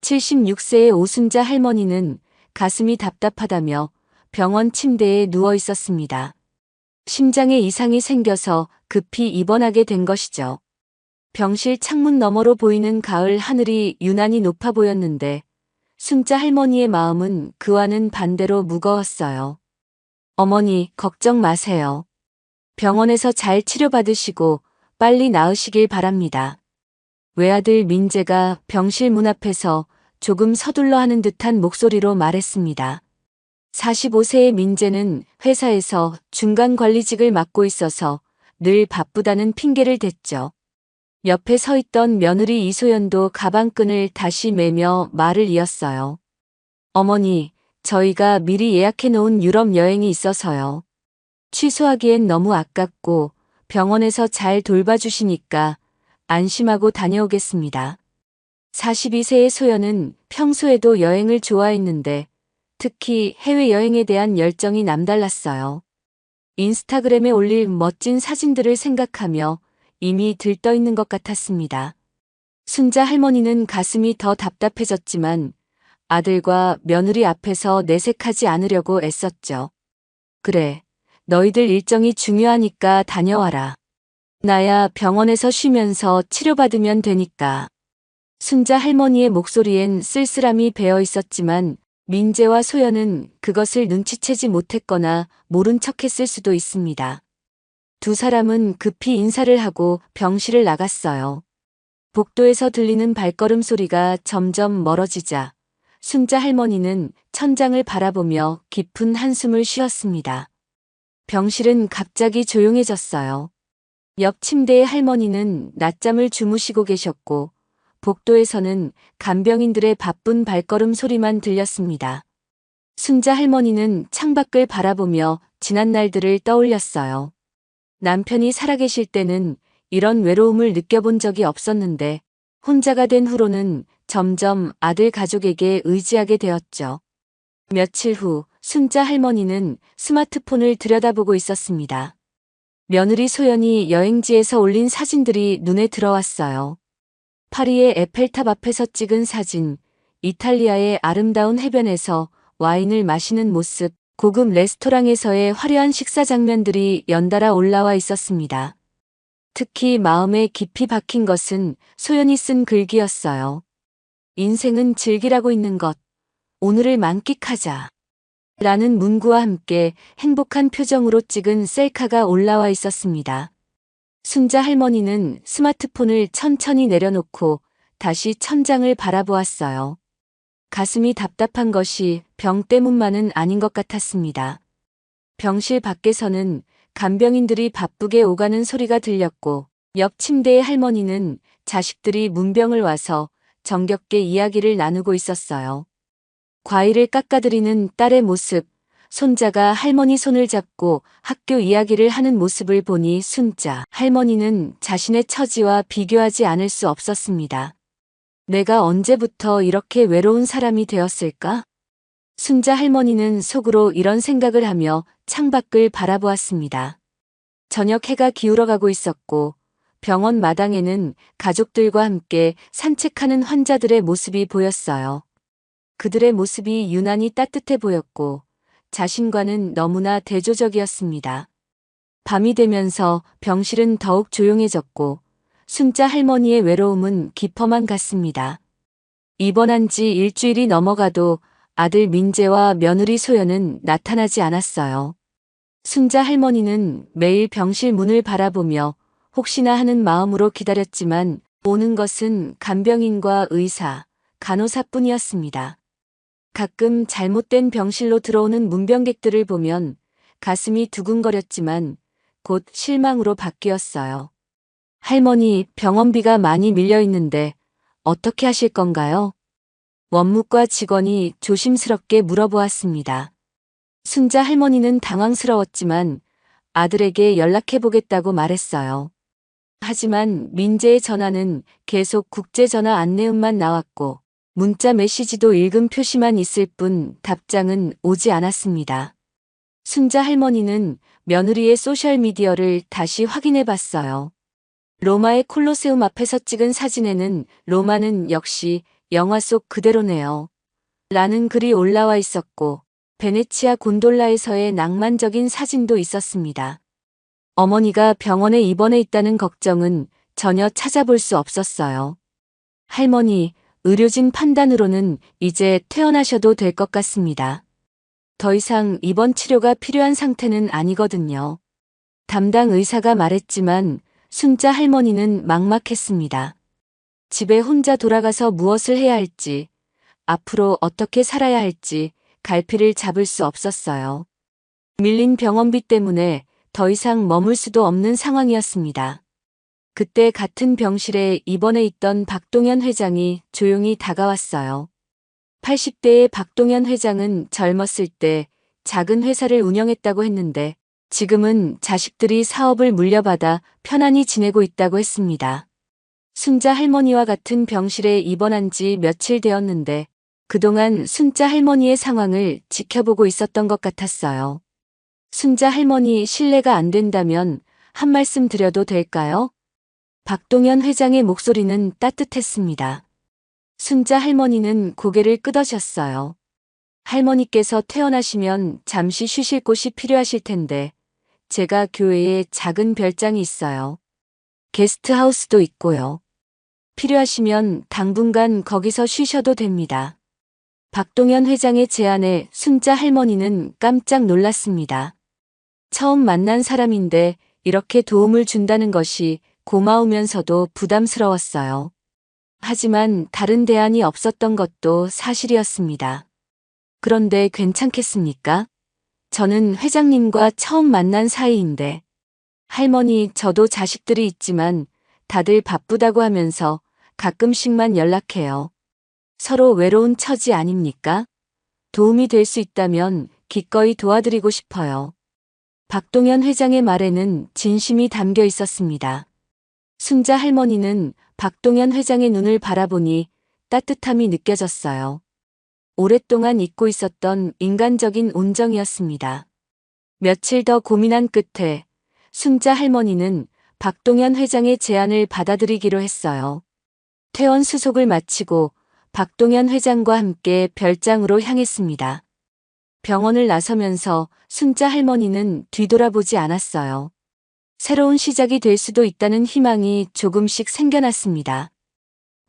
76세의 오순자 할머니는 가슴이 답답하다며 병원 침대에 누워 있었습니다. 심장에 이상이 생겨서 급히 입원하게 된 것이죠. 병실 창문 너머로 보이는 가을 하늘이 유난히 높아 보였는데 순자 할머니의 마음은 그와는 반대로 무거웠어요. 어머니, 걱정 마세요. 병원에서 잘 치료받으시고 빨리 나으시길 바랍니다. 외아들 민재가 병실 문 앞에서 조금 서둘러 하는 듯한 목소리로 말했습니다. 45세의 민재는 회사에서 중간 관리직을 맡고 있어서 늘 바쁘다는 핑계를 댔죠. 옆에 서 있던 며느리 이소연도 가방끈을 다시 매며 말을 이었어요. 어머니, 저희가 미리 예약해 놓은 유럽 여행이 있어서요. 취소하기엔 너무 아깝고 병원에서 잘 돌봐주시니까 안심하고 다녀오겠습니다. 42세의 소연은 평소에도 여행을 좋아했는데 특히 해외여행에 대한 열정이 남달랐어요. 인스타그램에 올릴 멋진 사진들을 생각하며 이미 들떠 있는 것 같았습니다. 순자 할머니는 가슴이 더 답답해졌지만 아들과 며느리 앞에서 내색하지 않으려고 애썼죠. 그래, 너희들 일정이 중요하니까 다녀와라. 나야 병원에서 쉬면서 치료받으면 되니까. 순자 할머니의 목소리엔 쓸쓸함이 배어 있었지만 민재와 소연은 그것을 눈치채지 못했거나 모른 척했을 수도 있습니다. 두 사람은 급히 인사를 하고 병실을 나갔어요. 복도에서 들리는 발걸음 소리가 점점 멀어지자 순자 할머니는 천장을 바라보며 깊은 한숨을 쉬었습니다. 병실은 갑자기 조용해졌어요. 옆 침대의 할머니는 낮잠을 주무시고 계셨고 복도에서는 간병인들의 바쁜 발걸음 소리만 들렸습니다. 순자 할머니는 창밖을 바라보며 지난 날들을 떠올렸어요. 남편이 살아계실 때는 이런 외로움을 느껴본 적이 없었는데 혼자가 된 후로는 점점 아들 가족에게 의지하게 되었죠. 며칠 후 순자 할머니는 스마트폰을 들여다보고 있었습니다. 며느리 소연이 여행지에서 올린 사진들이 눈에 들어왔어요. 파리의 에펠탑 앞에서 찍은 사진, 이탈리아의 아름다운 해변에서 와인을 마시는 모습, 고급 레스토랑에서의 화려한 식사 장면들이 연달아 올라와 있었습니다. 특히 마음에 깊이 박힌 것은 소연이 쓴 글귀였어요. 인생은 즐기라고 있는 것, 오늘을 만끽하자. 라는 문구와 함께 행복한 표정으로 찍은 셀카가 올라와 있었습니다. 순자 할머니는 스마트폰을 천천히 내려놓고 다시 천장을 바라보았어요. 가슴이 답답한 것이 병 때문만은 아닌 것 같았습니다. 병실 밖에서는 간병인들이 바쁘게 오가는 소리가 들렸고 옆 침대의 할머니는 자식들이 문병을 와서 정겹게 이야기를 나누고 있었어요. 과일을 깎아드리는 딸의 모습, 손자가 할머니 손을 잡고 학교 이야기를 하는 모습을 보니 순자 할머니는 자신의 처지와 비교하지 않을 수 없었습니다. 내가 언제부터 이렇게 외로운 사람이 되었을까? 순자 할머니는 속으로 이런 생각을 하며 창밖을 바라보았습니다. 저녁 해가 기울어가고 있었고 병원 마당에는 가족들과 함께 산책하는 환자들의 모습이 보였어요. 그들의 모습이 유난히 따뜻해 보였고 자신과는 너무나 대조적이었습니다. 밤이 되면서 병실은 더욱 조용해졌고 순자 할머니의 외로움은 깊어만 갔습니다. 입원한 지 일주일이 넘어가도 아들 민재와 며느리 소연은 나타나지 않았어요. 순자 할머니는 매일 병실 문을 바라보며 혹시나 하는 마음으로 기다렸지만 오는 것은 간병인과 의사, 간호사뿐이었습니다. 가끔 잘못된 병실로 들어오는 문병객들을 보면 가슴이 두근거렸지만 곧 실망으로 바뀌었어요. 할머니, 병원비가 많이 밀려 있는데 어떻게 하실 건가요? 원무과 직원이 조심스럽게 물어보았습니다. 순자 할머니는 당황스러웠지만 아들에게 연락해보겠다고 말했어요. 하지만 민재의 전화는 계속 국제전화 안내음만 나왔고 문자 메시지도 읽음 표시만 있을 뿐 답장은 오지 않았습니다. 순자 할머니는 며느리의 소셜미디어를 다시 확인해 봤어요. 로마의 콜로세움 앞에서 찍은 사진에는 로마는 역시 영화 속 그대로네요. 라는 글이 올라와 있었고, 베네치아 곤돌라에서의 낭만적인 사진도 있었습니다. 어머니가 병원에 입원해 있다는 걱정은 전혀 찾아볼 수 없었어요. 할머니, 의료진 판단으로는 이제 퇴원하셔도 될 것 같습니다. 더 이상 입원 치료가 필요한 상태는 아니거든요. 담당 의사가 말했지만 순자 할머니는 막막했습니다. 집에 혼자 돌아가서 무엇을 해야 할지, 앞으로 어떻게 살아야 할지 갈피를 잡을 수 없었어요. 밀린 병원비 때문에 더 이상 머물 수도 없는 상황이었습니다. 그때 같은 병실에 입원해 있던 박동현 회장이 조용히 다가왔어요. 80대의 박동현 회장은 젊었을 때 작은 회사를 운영했다고 했는데 지금은 자식들이 사업을 물려받아 편안히 지내고 있다고 했습니다. 순자 할머니와 같은 병실에 입원한 지 며칠 되었는데 그동안 순자 할머니의 상황을 지켜보고 있었던 것 같았어요. 순자 할머니 실례가 안 된다면 한 말씀 드려도 될까요? 박동현 회장의 목소리는 따뜻했습니다. 순자 할머니는 고개를 끄덕였어요. 할머니께서 퇴원하시면 잠시 쉬실 곳이 필요하실 텐데 제가 교회에 작은 별장이 있어요. 게스트하우스도 있고요. 필요하시면 당분간 거기서 쉬셔도 됩니다. 박동현 회장의 제안에 순자 할머니는 깜짝 놀랐습니다. 처음 만난 사람인데 이렇게 도움을 준다는 것이 고마우면서도 부담스러웠어요. 하지만 다른 대안이 없었던 것도 사실이었습니다. 그런데 괜찮겠습니까? 저는 회장님과 처음 만난 사이인데. 할머니, 저도 자식들이 있지만 다들 바쁘다고 하면서 가끔씩만 연락해요. 서로 외로운 처지 아닙니까? 도움이 될 수 있다면 기꺼이 도와드리고 싶어요. 박동현 회장의 말에는 진심이 담겨 있었습니다. 순자 할머니는 박동현 회장의 눈을 바라보니 따뜻함이 느껴졌어요. 오랫동안 잊고 있었던 인간적인 온정이었습니다. 며칠 더 고민한 끝에 순자 할머니는 박동현 회장의 제안을 받아들이기로 했어요. 퇴원 수속을 마치고 박동현 회장과 함께 별장으로 향했습니다. 병원을 나서면서 순자 할머니는 뒤돌아보지 않았어요. 새로운 시작이 될 수도 있다는 희망이 조금씩 생겨났습니다.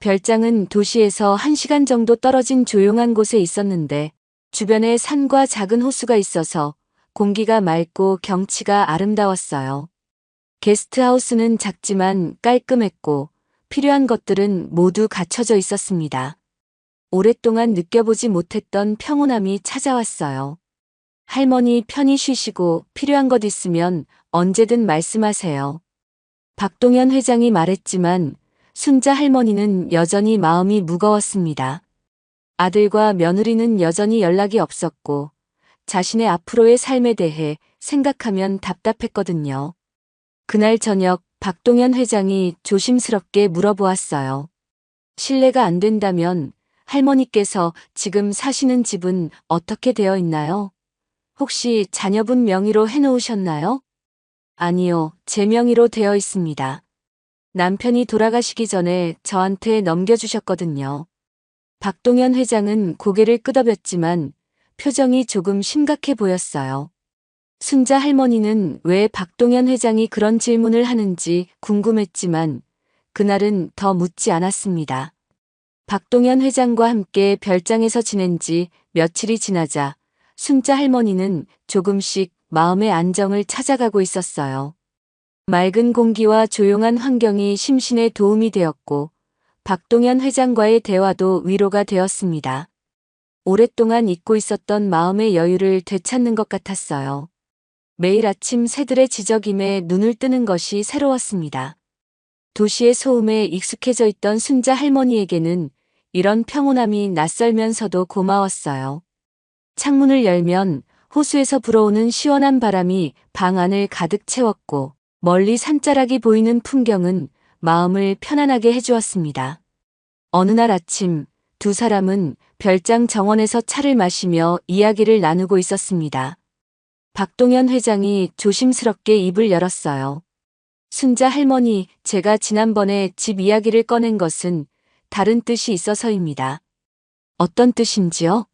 별장은 도시에서 1시간 정도 떨어진 조용한 곳에 있었는데 주변에 산과 작은 호수가 있어서 공기가 맑고 경치가 아름다웠어요. 게스트하우스는 작지만 깔끔했고 필요한 것들은 모두 갖춰져 있었습니다. 오랫동안 느껴보지 못했던 평온함이 찾아왔어요. 할머니 편히 쉬시고 필요한 것 있으면 언제든 말씀하세요. 박동현 회장이 말했지만 순자 할머니는 여전히 마음이 무거웠습니다. 아들과 며느리는 여전히 연락이 없었고 자신의 앞으로의 삶에 대해 생각하면 답답했거든요. 그날 저녁 박동현 회장이 조심스럽게 물어보았어요. 실례가 안 된다면 할머니께서 지금 사시는 집은 어떻게 되어 있나요? 혹시 자녀분 명의로 해놓으셨나요? 아니요, 제 명의로 되어 있습니다. 남편이 돌아가시기 전에 저한테 넘겨주셨거든요. 박동현 회장은 고개를 끄덕였지만 표정이 조금 심각해 보였어요. 순자 할머니는 왜 박동현 회장이 그런 질문을 하는지 궁금했지만 그날은 더 묻지 않았습니다. 박동현 회장과 함께 별장에서 지낸 지 며칠이 지나자 순자 할머니는 조금씩 마음의 안정을 찾아가고 있었어요. 맑은 공기와 조용한 환경이 심신에 도움이 되었고 박동현 회장과의 대화도 위로가 되었습니다. 오랫동안 잊고 있었던 마음의 여유를 되찾는 것 같았어요. 매일 아침 새들의 지저김에 눈을 뜨는 것이 새로웠습니다. 도시의 소음에 익숙해져 있던 순자 할머니에게는 이런 평온함이 낯설면서도 고마웠어요. 창문을 열면 호수에서 불어오는 시원한 바람이 방 안을 가득 채웠고 멀리 산자락이 보이는 풍경은 마음을 편안하게 해주었습니다. 어느 날 아침 두 사람은 별장 정원에서 차를 마시며 이야기를 나누고 있었습니다. 박동현 회장이 조심스럽게 입을 열었어요. 순자 할머니, 제가 지난번에 집 이야기를 꺼낸 것은 다른 뜻이 있어서입니다. 어떤 뜻인지요?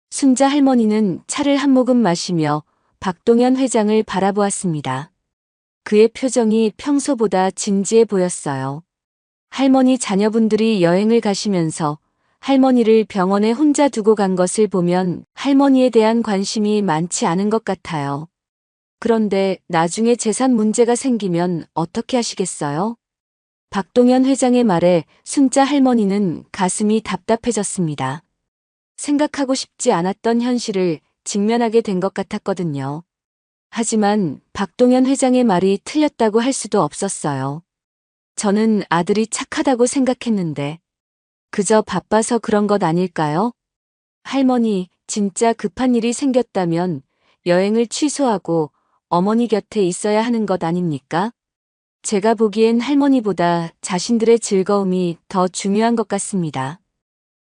순자 할머니는 차를 한 모금 마시며 박동현 회장을 바라보았습니다. 그의 표정이 평소보다 진지해 보였어요. 할머니 자녀분들이 여행을 가시면서 할머니를 병원에 혼자 두고 간 것을 보면 할머니에 대한 관심이 많지 않은 것 같아요. 그런데 나중에 재산 문제가 생기면 어떻게 하시겠어요? 박동현 회장의 말에 순자 할머니는 가슴이 답답해졌습니다. 생각하고 싶지 않았던 현실을 직면하게 된 것 같았거든요. 하지만 박동현 회장의 말이 틀렸다고 할 수도 없었어요. 저는 아들이 착하다고 생각했는데 그저 바빠서 그런 것 아닐까요? 할머니, 진짜 급한 일이 생겼다면 여행을 취소하고 어머니 곁에 있어야 하는 것 아닙니까? 제가 보기엔 할머니보다 자신들의 즐거움이 더 중요한 것 같습니다.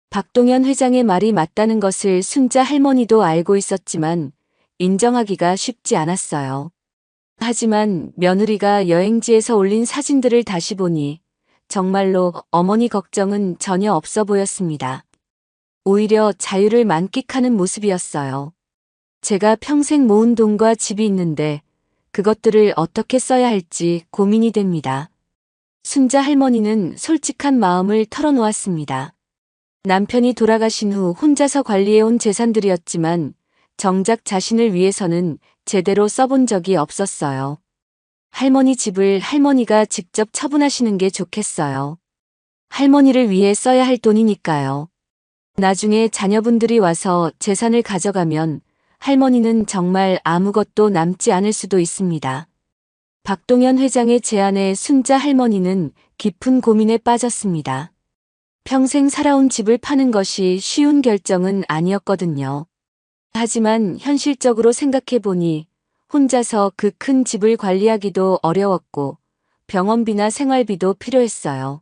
박동현 회장의 말이 맞다는 것을 순자 할머니도 알고 있었지만 인정하기가 쉽지 않았어요. 하지만 며느리가 여행지에서 올린 사진들을 다시 보니 정말로 어머니 걱정은 전혀 없어 보였습니다. 오히려 자유를 만끽하는 모습이었어요. 제가 평생 모은 돈과 집이 있는데 그것들을 어떻게 써야 할지 고민이 됩니다. 순자 할머니는 솔직한 마음을 털어놓았습니다. 남편이 돌아가신 후 혼자서 관리해온 재산들이었지만 정작 자신을 위해서는 제대로 써본 적이 없었어요. 할머니 집을 할머니가 직접 처분하시는 게 좋겠어요. 할머니를 위해 써야 할 돈이니까요. 나중에 자녀분들이 와서 재산을 가져가면 할머니는 정말 아무것도 남지 않을 수도 있습니다. 박동현 회장의 제안에 순자 할머니는 깊은 고민에 빠졌습니다. 평생 살아온 집을 파는 것이 쉬운 결정은 아니었거든요. 하지만 현실적으로 생각해보니 혼자서 그 큰 집을 관리하기도 어려웠고 병원비나 생활비도 필요했어요.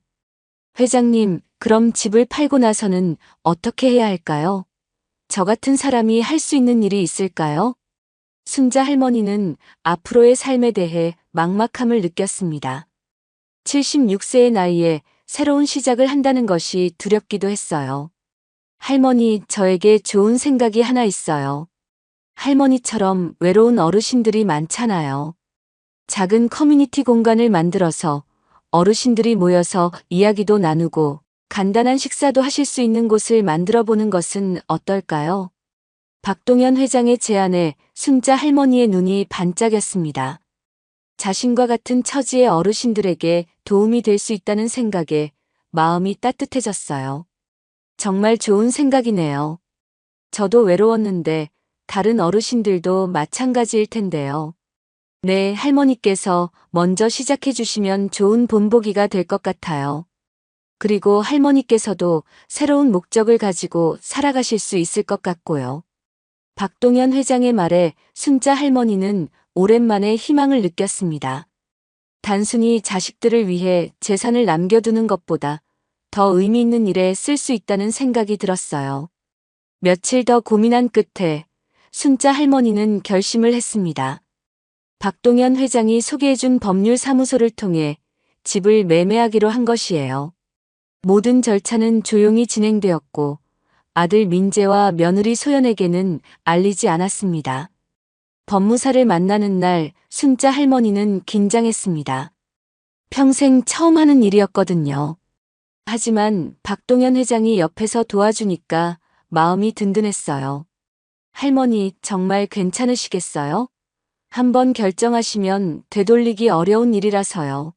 회장님, 그럼 집을 팔고 나서는 어떻게 해야 할까요? 저 같은 사람이 할 수 있는 일이 있을까요? 순자 할머니는 앞으로의 삶에 대해 막막함을 느꼈습니다. 76세의 나이에 새로운 시작을 한다는 것이 두렵기도 했어요. 할머니, 저에게 좋은 생각이 하나 있어요. 할머니처럼 외로운 어르신들이 많잖아요. 작은 커뮤니티 공간을 만들어서 어르신들이 모여서 이야기도 나누고 간단한 식사도 하실 수 있는 곳을 만들어 보는 것은 어떨까요? 박동현 회장의 제안에 순자 할머니의 눈이 반짝였습니다. 자신과 같은 처지의 어르신들에게 도움이 될 수 있다는 생각에 마음이 따뜻해졌어요. 정말 좋은 생각이네요. 저도 외로웠는데 다른 어르신들도 마찬가지일 텐데요. 네, 할머니께서 먼저 시작해 주시면 좋은 본보기가 될 것 같아요. 그리고 할머니께서도 새로운 목적을 가지고 살아가실 수 있을 것 같고요. 박동현 회장의 말에 순자 할머니는 오랜만에 희망을 느꼈습니다. 단순히 자식들을 위해 재산을 남겨두는 것보다 더 의미 있는 일에 쓸 수 있다는 생각이 들었어요. 며칠 더 고민한 끝에 순자 할머니는 결심을 했습니다. 박동현 회장이 소개해준 법률사무소를 통해 집을 매매하기로 한 것이에요. 모든 절차는 조용히 진행되었고 아들 민재와 며느리 소연에게는 알리지 않았습니다. 법무사를 만나는 날 순자 할머니는 긴장했습니다. 평생 처음 하는 일이었거든요. 하지만 박동현 회장이 옆에서 도와주니까 마음이 든든했어요. 할머니, 정말 괜찮으시겠어요? 한번 결정하시면 되돌리기 어려운 일이라서요.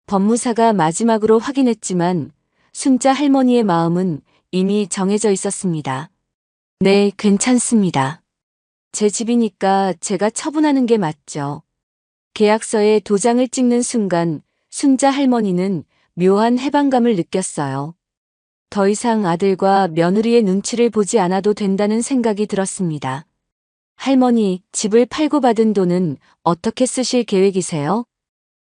법무사가 마지막으로 확인했지만 순자 할머니의 마음은 이미 정해져 있었습니다. 네, 괜찮습니다. 제 집이니까 제가 처분하는 게 맞죠. 계약서에 도장을 찍는 순간 순자 할머니는 묘한 해방감을 느꼈어요. 더 이상 아들과 며느리의 눈치를 보지 않아도 된다는 생각이 들었습니다. 할머니, 집을 팔고 받은 돈은 어떻게 쓰실 계획이세요?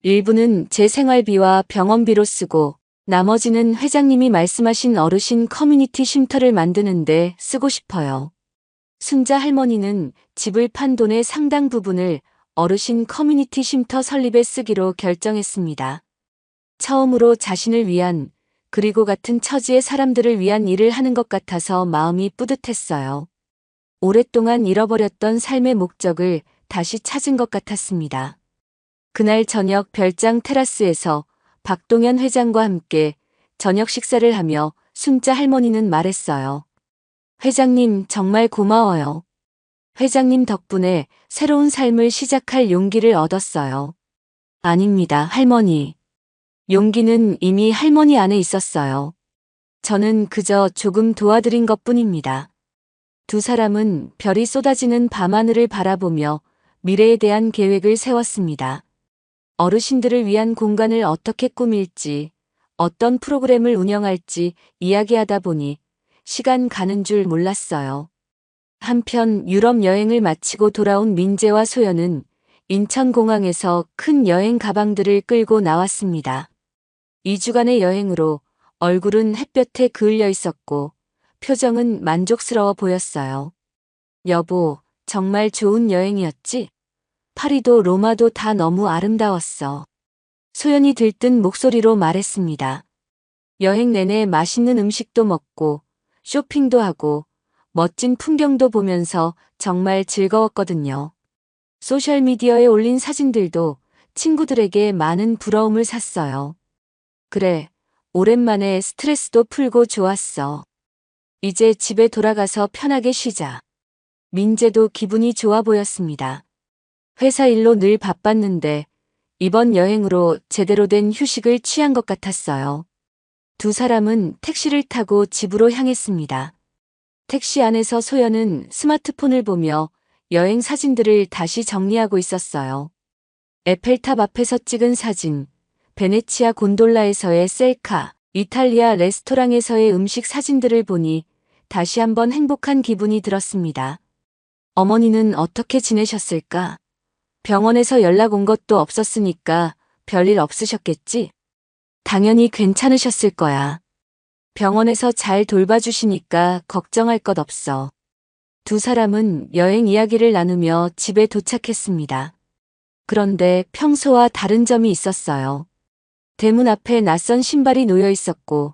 일부는 제 생활비와 병원비로 쓰고 나머지는 회장님이 말씀하신 어르신 커뮤니티 쉼터를 만드는데 쓰고 싶어요. 순자 할머니는 집을 판 돈의 상당 부분을 어르신 커뮤니티 쉼터 설립에 쓰기로 결정했습니다. 처음으로 자신을 위한 그리고 같은 처지의 사람들을 위한 일을 하는 것 같아서 마음이 뿌듯했어요. 오랫동안 잃어버렸던 삶의 목적을 다시 찾은 것 같았습니다. 그날 저녁 별장 테라스에서 박동현 회장과 함께 저녁 식사를 하며 순자 할머니는 말했어요. 회장님 정말 고마워요. 회장님 덕분에 새로운 삶을 시작할 용기를 얻었어요. 아닙니다, 할머니. 용기는 이미 할머니 안에 있었어요. 저는 그저 조금 도와드린 것뿐입니다. 두 사람은 별이 쏟아지는 밤하늘을 바라보며 미래에 대한 계획을 세웠습니다. 어르신들을 위한 공간을 어떻게 꾸밀지, 어떤 프로그램을 운영할지 이야기하다 보니 시간 가는 줄 몰랐어요. 한편 유럽 여행을 마치고 돌아온 민재와 소연은 인천공항에서 큰 여행 가방들을 끌고 나왔습니다. 2주간의 여행으로 얼굴은 햇볕에 그을려 있었고 표정은 만족스러워 보였어요. 여보, 정말 좋은 여행이었지? 파리도 로마도 다 너무 아름다웠어. 소연이 들뜬 목소리로 말했습니다. 여행 내내 맛있는 음식도 먹고 쇼핑도 하고 멋진 풍경도 보면서 정말 즐거웠거든요. 소셜미디어에 올린 사진들도 친구들에게 많은 부러움을 샀어요. 그래, 오랜만에 스트레스도 풀고 좋았어. 이제 집에 돌아가서 편하게 쉬자. 민재도 기분이 좋아 보였습니다. 회사 일로 늘 바빴는데 이번 여행으로 제대로 된 휴식을 취한 것 같았어요. 두 사람은 택시를 타고 집으로 향했습니다. 택시 안에서 소연은 스마트폰을 보며 여행 사진들을 다시 정리하고 있었어요. 에펠탑 앞에서 찍은 사진, 베네치아 곤돌라에서의 셀카, 이탈리아 레스토랑에서의 음식 사진들을 보니 다시 한번 행복한 기분이 들었습니다. 어머니는 어떻게 지내셨을까? 병원에서 연락 온 것도 없었으니까 별일 없으셨겠지? 당연히 괜찮으셨을 거야. 병원에서 잘 돌봐주시니까 걱정할 것 없어. 두 사람은 여행 이야기를 나누며 집에 도착했습니다. 그런데 평소와 다른 점이 있었어요. 대문 앞에 낯선 신발이 놓여 있었고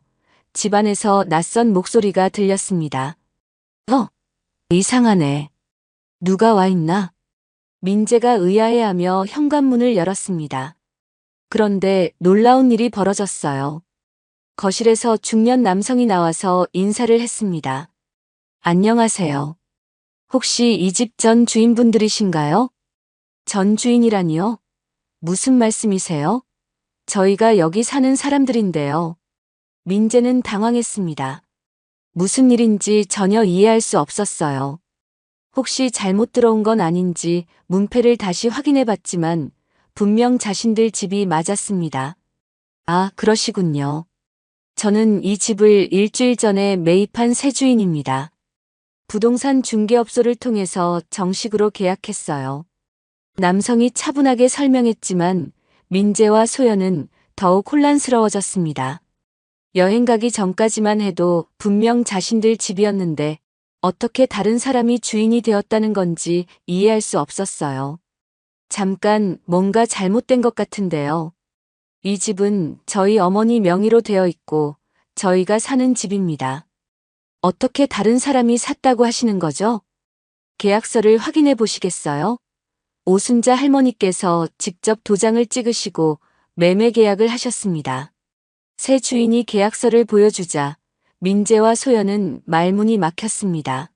집안에서 낯선 목소리가 들렸습니다. 이상하네. 누가 와 있나? 민재가 의아해하며 현관문을 열었습니다. 그런데 놀라운 일이 벌어졌어요. 거실에서 중년 남성이 나와서 인사를 했습니다. 안녕하세요. 혹시 이 집 전 주인분들이신가요? 전 주인이라니요? 무슨 말씀이세요? 저희가 여기 사는 사람들인데요. 민재는 당황했습니다. 무슨 일인지 전혀 이해할 수 없었어요. 혹시 잘못 들어온 건 아닌지 문패를 다시 확인해 봤지만 분명 자신들 집이 맞았습니다. 아, 그러시군요. 저는 이 집을 일주일 전에 매입한 새 주인입니다. 부동산 중개업소를 통해서 정식으로 계약했어요. 남성이 차분하게 설명했지만 민재와 소연은 더욱 혼란스러워졌습니다. 여행 가기 전까지만 해도 분명 자신들 집이었는데 어떻게 다른 사람이 주인이 되었다는 건지 이해할 수 없었어요. 잠깐 뭔가 잘못된 것 같은데요. 이 집은 저희 어머니 명의로 되어 있고 저희가 사는 집입니다. 어떻게 다른 사람이 샀다고 하시는 거죠? 계약서를 확인해 보시겠어요? 오순자 할머니께서 직접 도장을 찍으시고 매매 계약을 하셨습니다. 새 주인이 계약서를 보여주자 민재와 소연은 말문이 막혔습니다.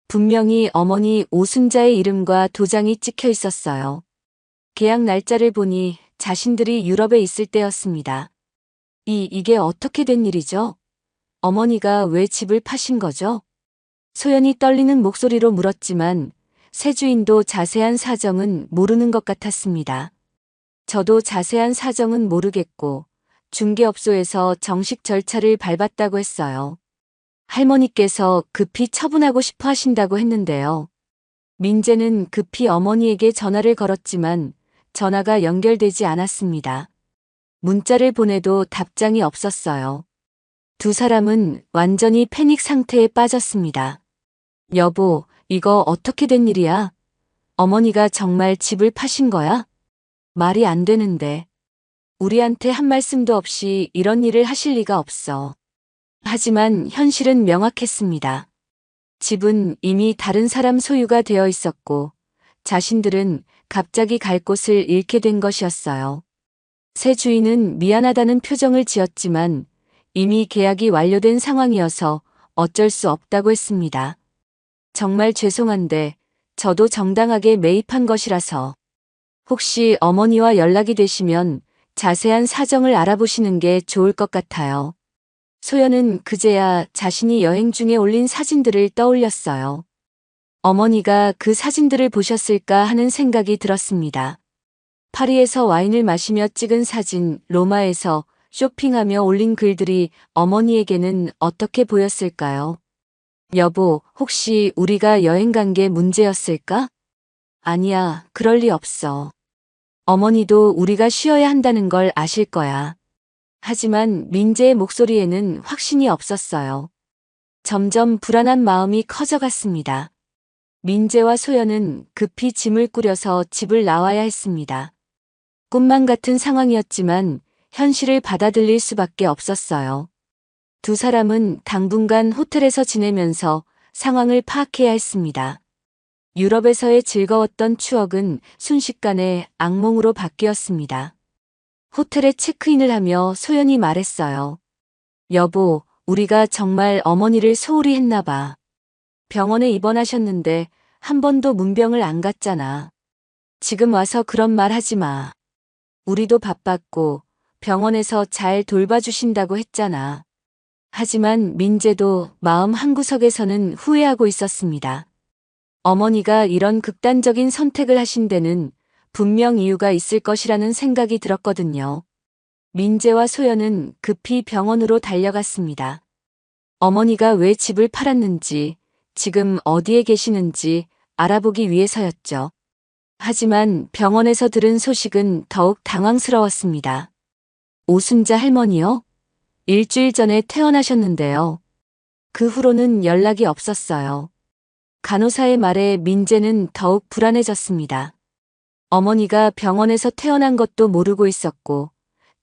분명히 어머니 오순자의 이름과 도장이 찍혀 있었어요. 계약 날짜를 보니 자신들이 유럽에 있을 때였습니다. 이게 어떻게 된 일이죠? 어머니가 왜 집을 파신 거죠? 소연이 떨리는 목소리로 물었지만 새 주인도 자세한 사정은 모르는 것 같았습니다. 저도 자세한 사정은 모르겠고 중개업소에서 정식 절차를 밟았다고 했어요. 할머니께서 급히 처분하고 싶어 하신다고 했는데요. 민재는 급히 어머니에게 전화를 걸었지만 전화가 연결되지 않았습니다. 문자를 보내도 답장이 없었어요. 두 사람은 완전히 패닉 상태에 빠졌습니다. 여보, 이거 어떻게 된 일이야? 어머니가 정말 집을 파신 거야? 말이 안 되는데. 우리한테 한 말씀도 없이 이런 일을 하실 리가 없어. 하지만 현실은 명확했습니다. 집은 이미 다른 사람 소유가 되어 있었고 자신들은 갑자기 갈 곳을 잃게 된 것이었어요. 새 주인은 미안하다는 표정을 지었지만 이미 계약이 완료된 상황이어서 어쩔 수 없다고 했습니다. 정말 죄송한데 저도 정당하게 매입한 것이라서 혹시 어머니와 연락이 되시면 자세한 사정을 알아보시는 게 좋을 것 같아요. 소연은 그제야 자신이 여행 중에 올린 사진들을 떠올렸어요. 어머니가 그 사진들을 보셨을까 하는 생각이 들었습니다. 파리에서 와인을 마시며 찍은 사진, 로마에서 쇼핑하며 올린 글들이 어머니에게는 어떻게 보였을까요? 여보, 혹시 우리가 여행 간 게 문제였을까? 아니야, 그럴 리 없어. 어머니도 우리가 쉬어야 한다는 걸 아실 거야. 하지만 민재의 목소리에는 확신이 없었어요. 점점 불안한 마음이 커져갔습니다. 민재와 소연은 급히 짐을 꾸려서 집을 나와야 했습니다. 꿈만 같은 상황이었지만 현실을 받아들일 수밖에 없었어요. 두 사람은 당분간 호텔에서 지내면서 상황을 파악해야 했습니다. 유럽에서의 즐거웠던 추억은 순식간에 악몽으로 바뀌었습니다. 호텔에 체크인을 하며 소연이 말했어요. 여보, 우리가 정말 어머니를 소홀히 했나 봐. 병원에 입원하셨는데 한 번도 문병을 안 갔잖아. 지금 와서 그런 말 하지 마. 우리도 바빴고 병원에서 잘 돌봐주신다고 했잖아. 하지만 민재도 마음 한구석에서는 후회하고 있었습니다. 어머니가 이런 극단적인 선택을 하신 데는 분명 이유가 있을 것이라는 생각이 들었거든요. 민재와 소연은 급히 병원으로 달려갔습니다. 어머니가 왜 집을 팔았는지, 지금 어디에 계시는지 알아보기 위해서였죠. 하지만 병원에서 들은 소식은 더욱 당황스러웠습니다. 오순자 할머니요? 일주일 전에 퇴원하셨는데요. 그 후로는 연락이 없었어요. 간호사의 말에 민재는 더욱 불안해졌습니다. 어머니가 병원에서 퇴원한 것도 모르고 있었고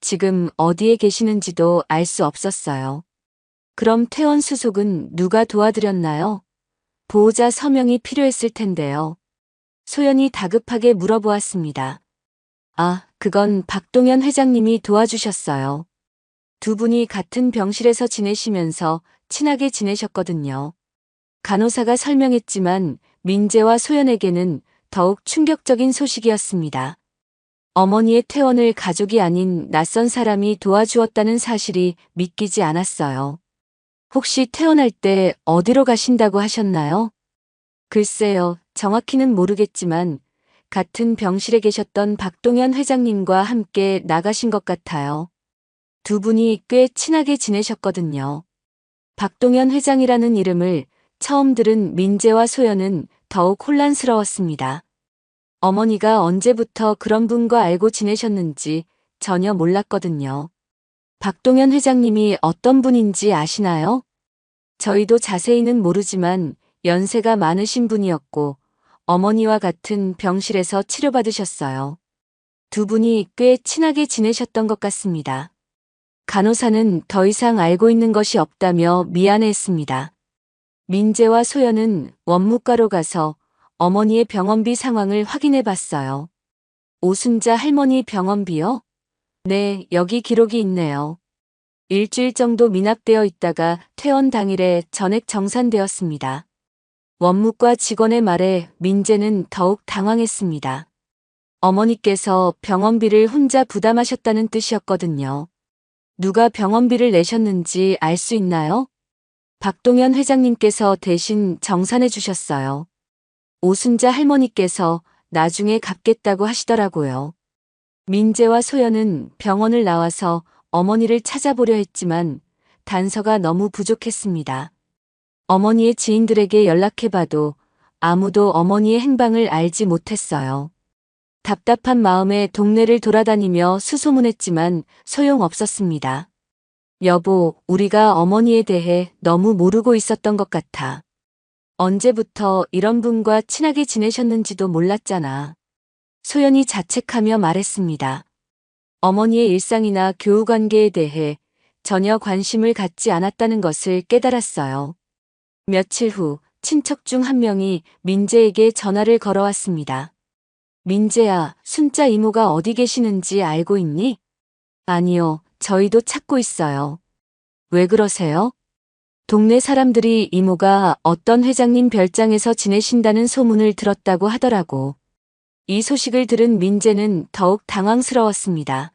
지금 어디에 계시는지도 알 수 없었어요. 그럼 퇴원 수속은 누가 도와드렸나요? 보호자 서명이 필요했을 텐데요. 소연이 다급하게 물어보았습니다. 아, 그건 박동현 회장님이 도와주셨어요. 두 분이 같은 병실에서 지내시면서 친하게 지내셨거든요. 간호사가 설명했지만 민재와 소연에게는 더욱 충격적인 소식이었습니다. 어머니의 퇴원을 가족이 아닌 낯선 사람이 도와주었다는 사실이 믿기지 않았어요. 혹시 퇴원할 때 어디로 가신다고 하셨나요? 글쎄요, 정확히는 모르겠지만 같은 병실에 계셨던 박동현 회장님과 함께 나가신 것 같아요. 두 분이 꽤 친하게 지내셨거든요. 박동현 회장이라는 이름을 처음 들은 민재와 소연은 더욱 혼란스러웠습니다. 어머니가 언제부터 그런 분과 알고 지내셨는지 전혀 몰랐거든요. 박동현 회장님이 어떤 분인지 아시나요? 저희도 자세히는 모르지만 연세가 많으신 분이었고 어머니와 같은 병실에서 치료받으셨어요. 두 분이 꽤 친하게 지내셨던 것 같습니다. 간호사는 더 이상 알고 있는 것이 없다며 미안해했습니다. 민재와 소연은 원무과로 가서 어머니의 병원비 상황을 확인해 봤어요. 오순자 할머니 병원비요? 네, 여기 기록이 있네요. 일주일 정도 미납되어 있다가 퇴원 당일에 전액 정산되었습니다. 원무과 직원의 말에 민재는 더욱 당황했습니다. 어머니께서 병원비를 혼자 부담하셨다는 뜻이었거든요. 누가 병원비를 내셨는지 알 수 있나요? 박동현 회장님께서 대신 정산해 주셨어요. 오순자 할머니께서 나중에 갚겠다고 하시더라고요. 민재와 소연은 병원을 나와서 어머니를 찾아보려 했지만 단서가 너무 부족했습니다. 어머니의 지인들에게 연락해봐도 아무도 어머니의 행방을 알지 못했어요. 답답한 마음에 동네를 돌아다니며 수소문했지만 소용없었습니다. 여보, 우리가 어머니에 대해 너무 모르고 있었던 것 같아. 언제부터 이런 분과 친하게 지내셨는지도 몰랐잖아. 소연이 자책하며 말했습니다. 어머니의 일상이나 교우 관계에 대해 전혀 관심을 갖지 않았다는 것을 깨달았어요. 며칠 후 친척 중 한 명이 민재에게 전화를 걸어왔습니다. 민재야, 순자 이모가 어디 계시는지 알고 있니? 아니요, 저희도 찾고 있어요. 왜 그러세요? 동네 사람들이 이모가 어떤 회장님 별장에서 지내신다는 소문을 들었다고 하더라고. 이 소식을 들은 민재는 더욱 당황스러웠습니다.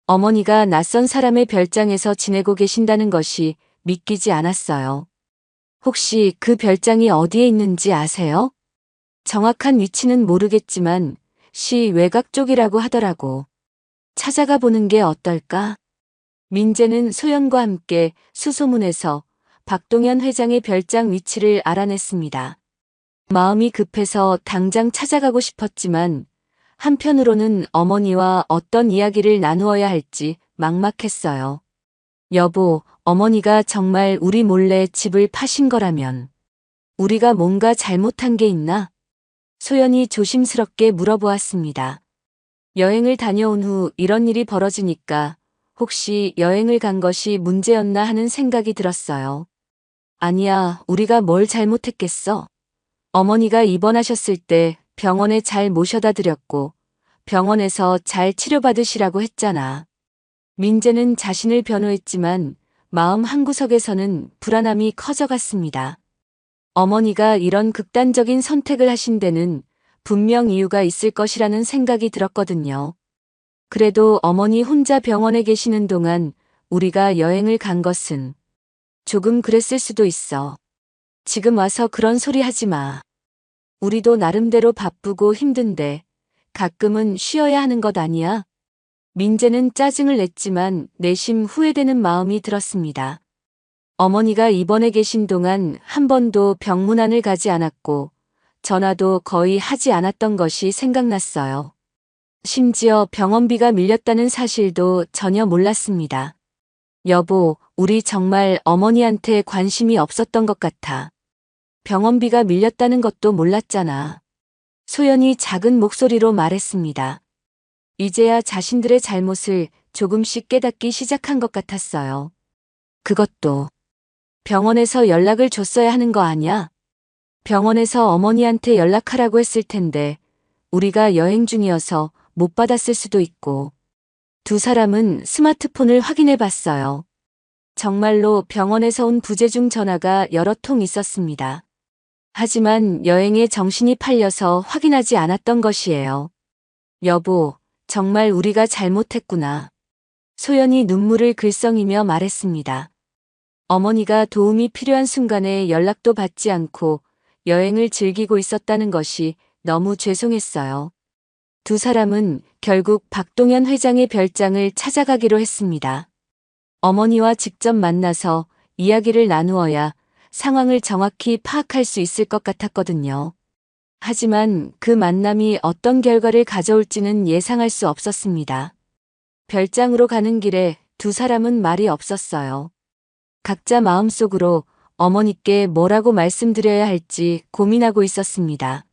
어머니가 낯선 사람의 별장에서 지내고 계신다는 것이 믿기지 않았어요. 혹시 그 별장이 어디에 있는지 아세요? 정확한 위치는 모르겠지만 시 외곽 쪽이라고 하더라고. 찾아가 보는 게 어떨까? 민재는 소연과 함께 수소문해서 박동현 회장의 별장 위치를 알아냈습니다. 마음이 급해서 당장 찾아가고 싶었지만 한편으로는 어머니와 어떤 이야기를 나누어야 할지 막막했어요. 여보, 어머니가 정말 우리 몰래 집을 파신 거라면 우리가 뭔가 잘못한 게 있나? 소연이 조심스럽게 물어보았습니다. 여행을 다녀온 후 이런 일이 벌어지니까 혹시 여행을 간 것이 문제였나 하는 생각이 들었어요. 아니야, 우리가 뭘 잘못했겠어? 어머니가 입원하셨을 때 병원에 잘 모셔다 드렸고 병원에서 잘 치료받으시라고 했잖아. 민재는 자신을 변호했지만 마음 한구석에서는 불안함이 커져갔습니다. 어머니가 이런 극단적인 선택을 하신 데는 분명 이유가 있을 것이라는 생각이 들었거든요. 그래도 어머니 혼자 병원에 계시는 동안 우리가 여행을 간 것은 조금 그랬을 수도 있어. 지금 와서 그런 소리 하지 마. 우리도 나름대로 바쁘고 힘든데 가끔은 쉬어야 하는 것 아니야? 민재는 짜증을 냈지만 내심 후회되는 마음이 들었습니다. 어머니가 입원해 계신 동안 한 번도 병문안을 가지 않았고 전화도 거의 하지 않았던 것이 생각났어요. 심지어 병원비가 밀렸다는 사실도 전혀 몰랐습니다. 여보, 우리 정말 어머니한테 관심이 없었던 것 같아. 병원비가 밀렸다는 것도 몰랐잖아. 소연이 작은 목소리로 말했습니다. 이제야 자신들의 잘못을 조금씩 깨닫기 시작한 것 같았어요. 그것도 병원에서 연락을 줬어야 하는 거 아냐? 병원에서 어머니한테 연락하라고 했을 텐데 우리가 여행 중이어서 못 받았을 수도 있고. 두 사람은 스마트폰을 확인해 봤어요. 정말로 병원에서 온 부재중 전화가 여러 통 있었습니다. 하지만 여행에 정신이 팔려서 확인하지 않았던 것이에요. 여보, 정말 우리가 잘못했구나. 소연이 눈물을 글썽이며 말했습니다. 어머니가 도움이 필요한 순간에 연락도 받지 않고 여행을 즐기고 있었다는 것이 너무 죄송했어요. 두 사람은 결국 박동현 회장의 별장을 찾아가기로 했습니다. 어머니와 직접 만나서 이야기를 나누어야 상황을 정확히 파악할 수 있을 것 같았거든요. 하지만 그 만남이 어떤 결과를 가져올지는 예상할 수 없었습니다. 별장으로 가는 길에 두 사람은 말이 없었어요. 각자 마음속으로 어머니께 뭐라고 말씀드려야 할지 고민하고 있었습니다.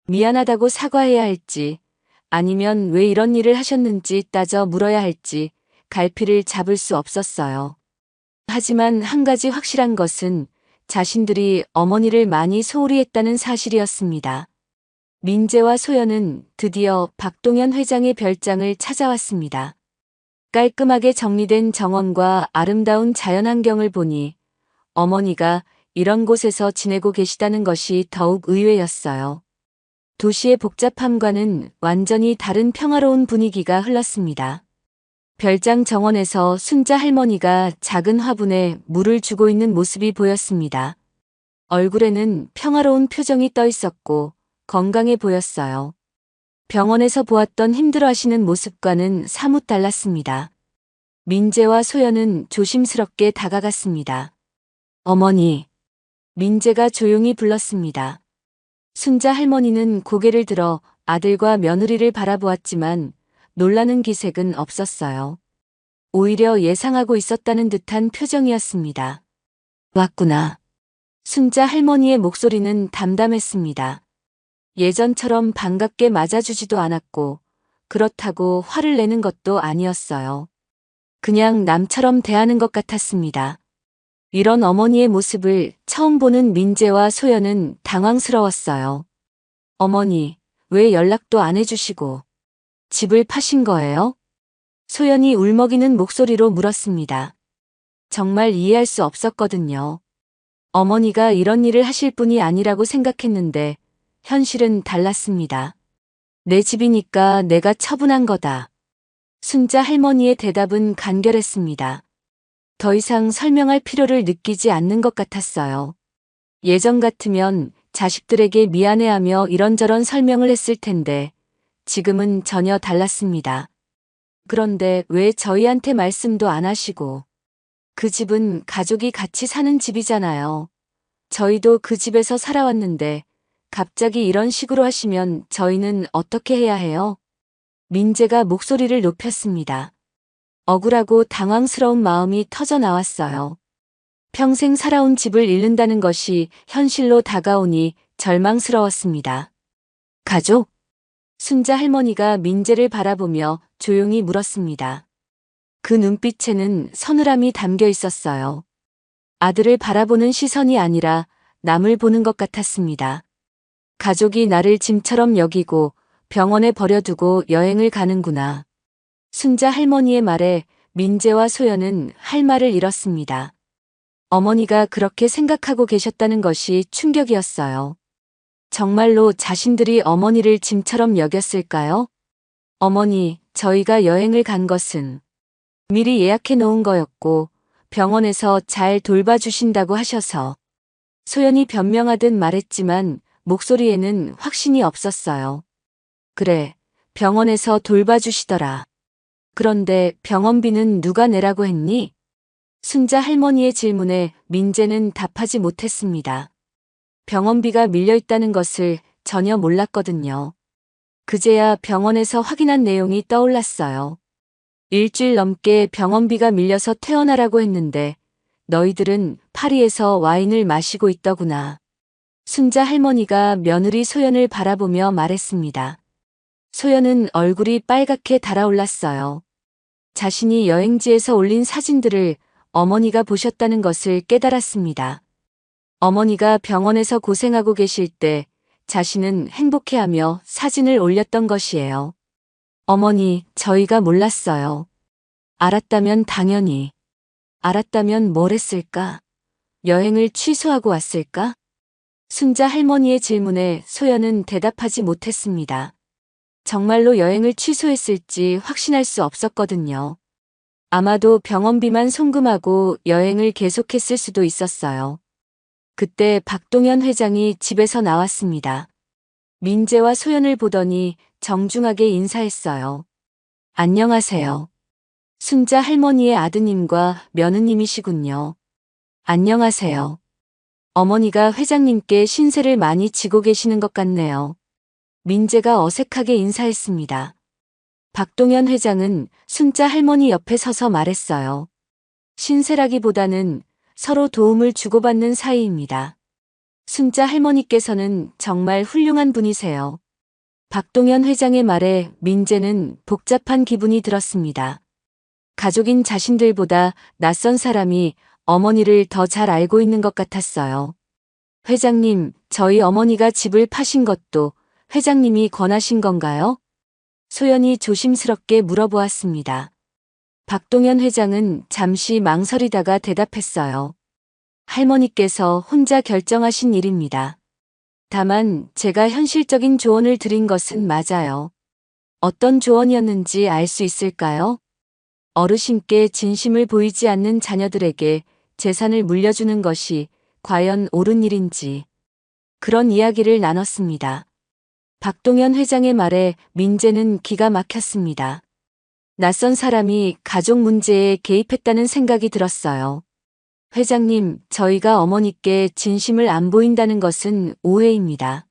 미안하다고 사과해야 할지, 아니면 왜 이런 일을 하셨는지 따져 물어야 할지 갈피를 잡을 수 없었어요. 하지만 한 가지 확실한 것은 자신들이 어머니를 많이 소홀히 했다는 사실이었습니다. 민재와 소연은 드디어 박동현 회장의 별장을 찾아왔습니다. 깔끔하게 정리된 정원과 아름다운 자연환경을 보니 어머니가 이런 곳에서 지내고 계시다는 것이 더욱 의외였어요. 도시의 복잡함과는 완전히 다른 평화로운 분위기가 흘렀습니다. 별장 정원에서 순자 할머니가 작은 화분에 물을 주고 있는 모습이 보였습니다. 얼굴에는 평화로운 표정이 떠 있었고 건강해 보였어요. 병원에서 보았던 힘들어하시는 모습과는 사뭇 달랐습니다. 민재와 소연은 조심스럽게 다가갔습니다. 어머니. 민재가 조용히 불렀습니다. 순자 할머니는 고개를 들어 아들과 며느리를 바라보았지만 놀라는 기색은 없었어요. 오히려 예상하고 있었다는 듯한 표정이었습니다. 왔구나. 순자 할머니의 목소리는 담담했습니다. 예전처럼 반갑게 맞아주지도 않았고 그렇다고 화를 내는 것도 아니었어요. 그냥 남처럼 대하는 것 같았습니다. 이런 어머니의 모습을 처음 보는 민재와 소연은 당황스러웠어요. 어머니, 왜 연락도 안 해주시고 집을 파신 거예요? 소연이 울먹이는 목소리로 물었습니다. 정말 이해할 수 없었거든요. 어머니가 이런 일을 하실 분이 아니라고 생각했는데 현실은 달랐습니다. 내 집이니까 내가 처분한 거다. 순자 할머니의 대답은 간결했습니다. 더 이상 설명할 필요를 느끼지 않는 것 같았어요. 예전 같으면 자식들에게 미안해하며 이런저런 설명을 했을 텐데 지금은 전혀 달랐습니다. 그런데 왜 저희한테 말씀도 안 하시고 그 집은 가족이 같이 사는 집이잖아요. 저희도 그 집에서 살아왔는데 갑자기 이런 식으로 하시면 저희는 어떻게 해야 해요? 민재가 목소리를 높였습니다. 억울하고 당황스러운 마음이 터져 나왔어요. 평생 살아온 집을 잃는다는 것이 현실로 다가오니 절망스러웠습니다. 가족? 순자 할머니가 민재를 바라보며 조용히 물었습니다. 그 눈빛에는 서늘함이 담겨 있었어요. 아들을 바라보는 시선이 아니라 남을 보는 것 같았습니다. 가족이 나를 짐처럼 여기고 병원에 버려두고 여행을 가는구나. 순자 할머니의 말에 민재와 소연은 할 말을 잃었습니다. 어머니가 그렇게 생각하고 계셨다는 것이 충격이었어요. 정말로 자신들이 어머니를 짐처럼 여겼을까요? 어머니, 저희가 여행을 간 것은 미리 예약해 놓은 거였고 병원에서 잘 돌봐주신다고 하셔서 소연이 변명하듯 말했지만 목소리에는 확신이 없었어요. 그래, 병원에서 돌봐주시더라. 그런데 병원비는 누가 내라고 했니? 순자 할머니의 질문에 민재는 답하지 못했습니다. 병원비가 밀려있다는 것을 전혀 몰랐거든요. 그제야 병원에서 확인한 내용이 떠올랐어요. 일주일 넘게 병원비가 밀려서 퇴원하라고 했는데 너희들은 파리에서 와인을 마시고 있더구나. 순자 할머니가 며느리 소연을 바라보며 말했습니다. 소연은 얼굴이 빨갛게 달아올랐어요. 자신이 여행지에서 올린 사진들을 어머니가 보셨다는 것을 깨달았습니다. 어머니가 병원에서 고생하고 계실 때 자신은 행복해하며 사진을 올렸던 것이에요. 어머니, 저희가 몰랐어요. 알았다면 당연히. 알았다면 뭘 했을까? 여행을 취소하고 왔을까? 순자 할머니의 질문에 소연은 대답하지 못했습니다. 정말로 여행을 취소했을지 확신할 수 없었거든요. 아마도 병원비만 송금하고 여행을 계속했을 수도 있었어요. 그때 박동현 회장이 집에서 나왔습니다. 민재와 소연을 보더니 정중하게 인사했어요. 안녕하세요. 순자 할머니의 아드님과 며느님이시군요. 안녕하세요. 어머니가 회장님께 신세를 많이 지고 계시는 것 같네요. 민재가 어색하게 인사했습니다. 박동현 회장은 순자 할머니 옆에 서서 말했어요. 신세라기보다는 서로 도움을 주고받는 사이입니다. 순자 할머니께서는 정말 훌륭한 분이세요. 박동현 회장의 말에 민재는 복잡한 기분이 들었습니다. 가족인 자신들보다 낯선 사람이 어머니를 더 잘 알고 있는 것 같았어요. 회장님, 저희 어머니가 집을 파신 것도 회장님이 권하신 건가요? 소연이 조심스럽게 물어보았습니다. 박동현 회장은 잠시 망설이다가 대답했어요. 할머니께서 혼자 결정하신 일입니다. 다만 제가 현실적인 조언을 드린 것은 맞아요. 어떤 조언이었는지 알 수 있을까요? 어르신께 진심을 보이지 않는 자녀들에게 재산을 물려주는 것이 과연 옳은 일인지 그런 이야기를 나눴습니다. 박동현 회장의 말에 민재는 기가 막혔습니다. 낯선 사람이 가족 문제에 개입했다는 생각이 들었어요. 회장님, 저희가 어머니께 진심을 안 보인다는 것은 오해입니다.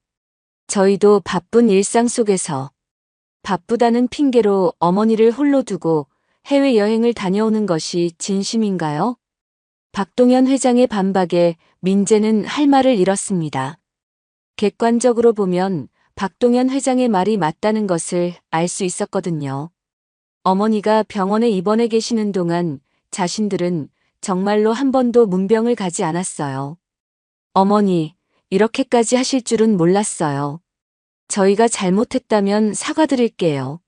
저희도 바쁜 일상 속에서 바쁘다는 핑계로 어머니를 홀로 두고 해외여행을 다녀오는 것이 진심인가요? 박동현 회장의 반박에 민재는 할 말을 잃었습니다. 객관적으로 보면 박동현 회장의 말이 맞다는 것을 알 수 있었거든요. 어머니가 병원에 입원해 계시는 동안 자신들은 정말로 한 번도 문병을 가지 않았어요. 어머니, 이렇게까지 하실 줄은 몰랐어요. 저희가 잘못했다면 사과드릴게요.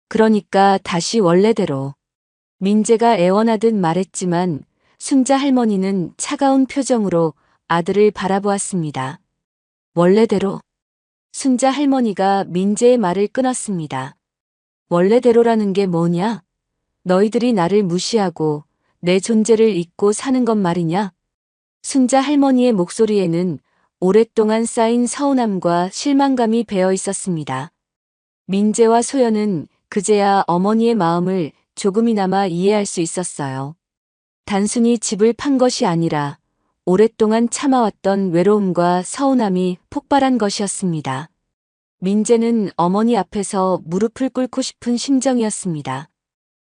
그러니까 다시 원래대로. 민재가 애원하듯 말했지만 순자 할머니는 차가운 표정으로 아들을 바라보았습니다. 원래대로. 순자 할머니가 민재의 말을 끊었습니다. 원래대로라는 게 뭐냐? 너희들이 나를 무시하고 내 존재를 잊고 사는 것 말이냐? 순자 할머니의 목소리에는 오랫동안 쌓인 서운함과 실망감이 배어 있었습니다. 민재와 소연은 그제야 어머니의 마음을 조금이나마 이해할 수 있었어요. 단순히 집을 판 것이 아니라 오랫동안 참아왔던 외로움과 서운함이 폭발한 것이었습니다. 민재는 어머니 앞에서 무릎을 꿇고 싶은 심정이었습니다.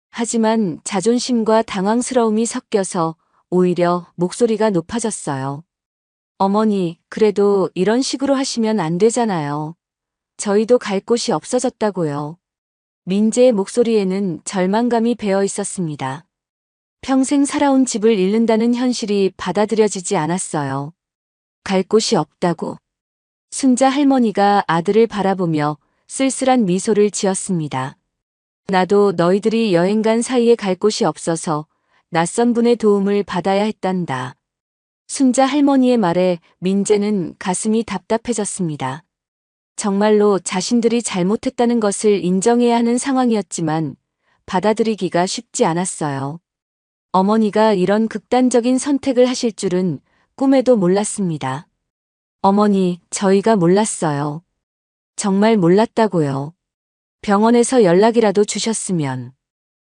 하지만 자존심과 당황스러움이 섞여서 오히려 목소리가 높아졌어요. 어머니, 그래도 이런 식으로 하시면 안 되잖아요. 저희도 갈 곳이 없어졌다고요. 민재의 목소리에는 절망감이 배어 있었습니다. 평생 살아온 집을 잃는다는 현실이 받아들여지지 않았어요. 갈 곳이 없다고. 순자 할머니가 아들을 바라보며 쓸쓸한 미소를 지었습니다. 나도 너희들이 여행 간 사이에 갈 곳이 없어서 낯선 분의 도움을 받아야 했단다. 순자 할머니의 말에 민재는 가슴이 답답해졌습니다. 정말로 자신들이 잘못했다는 것을 인정해야 하는 상황이었지만 받아들이기가 쉽지 않았어요. 어머니가 이런 극단적인 선택을 하실 줄은 꿈에도 몰랐습니다. 어머니, 저희가 몰랐어요. 정말 몰랐다고요. 병원에서 연락이라도 주셨으면.